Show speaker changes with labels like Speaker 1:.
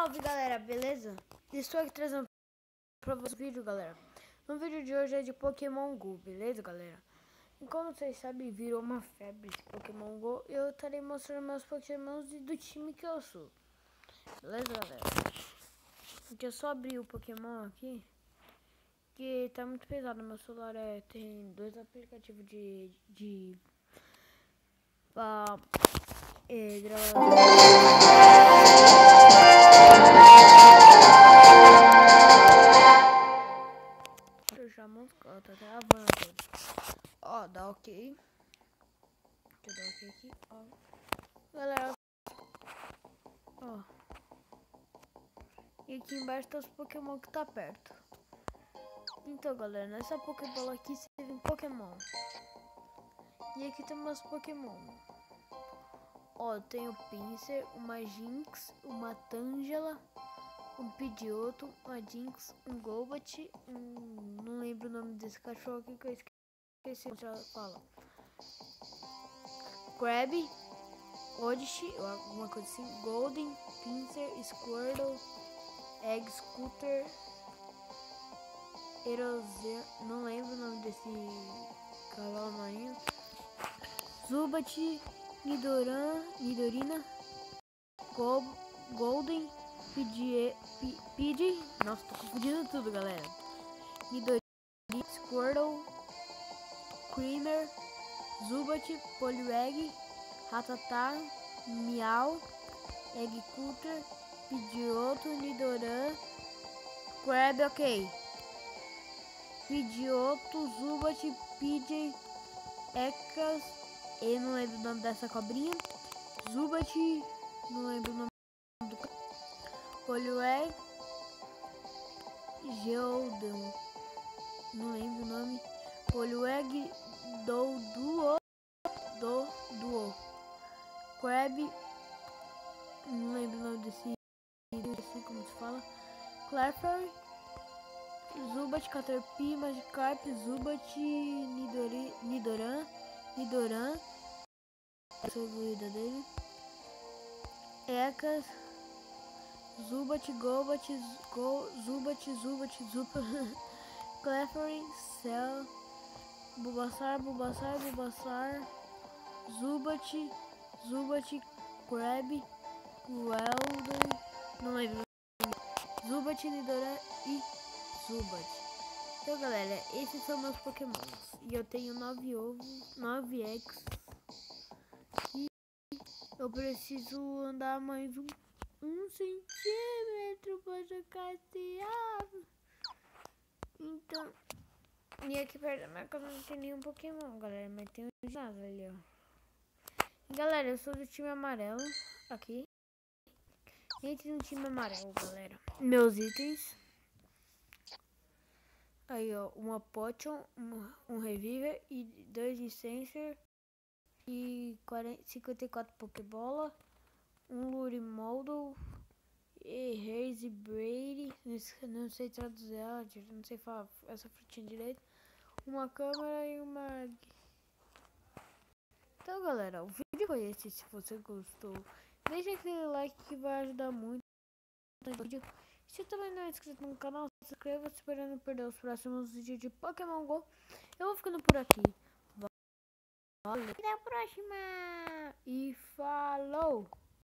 Speaker 1: Salve galera, beleza? Estou aqui trazendo pra vocês um vídeo, galera. No vídeo de hoje é de Pokémon Go, beleza, galera? E como vocês sabem, virou uma febre esse Pokémon Go. Eu estarei mostrando meus Pokémons e do time que eu sou. Beleza, galera? Porque eu só abri o Pokémon aqui, que tá muito pesado. Meu celular tem dois aplicativos pra já moscou, tá travando tudo. Ó, dá ok. Deixa eu dar ok aqui, ó. Galera, ó. E aqui embaixo tá os Pokémon que tá perto. Então, galera, nessa Pokébola aqui você tem um Pokémon. E aqui tem meus Pokémon. Ó, tem o Pinsir, uma Jynx, uma Tangela, um Pidgeotto, uma Jynx, um Golbat, não lembro o nome desse cachorro aqui que eu esqueci como ela fala. Krabby, Oddish, alguma coisa assim, Golden, Pinsir, Squirtle, Egg Scooter, Erosia, não lembro o nome desse cavalo marinho, Zubat, Nidorina, Golden, Pidgey, nossa, tô confundindo tudo, galera. Nidorina, Squirtle, Creamer, Zubat, Poliwag, Rattata, Meow, Eggcooter, Pidgeotto, Nidoran, Crab, ok. Pidgeotto, Zubat, Pidgey, Ekkas, eu não lembro o nome dessa cobrinha. Zubat, não lembro o nome do Poliwag, Geodude, não lembro o nome. Poliwag, Doduo, Crab, não lembro o nome desse como se fala. Clefairy, Zubat, Caterpie, Magikarp, Zubat, Nidoran, essa é a vida dele. Ekkas, Zubat, Golbat, Zubat, Clefairy, Cell, Bulbasaur, Zubat, Crab, Welder, não lembro. Zubat, Nidoran e Zubat. Então, galera, esses são meus Pokémons. E eu tenho 9 ovos, 9 eggs. E eu preciso andar mais um centímetro para chegar esse ave. Então, e aqui perto da minha casa não tem nenhum Pokémon, galera. Mas tem um ginásio ali, ó. E, galera, eu sou do time amarelo. Aqui. Entre no time amarelo, galera. Meus itens. Aí, ó, uma Potion, um Reviver e 2 Incenser e 54 Pokébola, um Lurimoldle e Hazy Brady, não sei traduzir ela, não sei falar essa frutinha direito, uma câmera e uma... Então, galera, o vídeo foi esse. Se você gostou, deixa aquele like que vai ajudar muito no vídeo. Se também não é inscrito no canal, se inscreva-se para não perder os próximos vídeos de Pokémon Go. Eu vou ficando por aqui. Valeu, até a próxima e falou!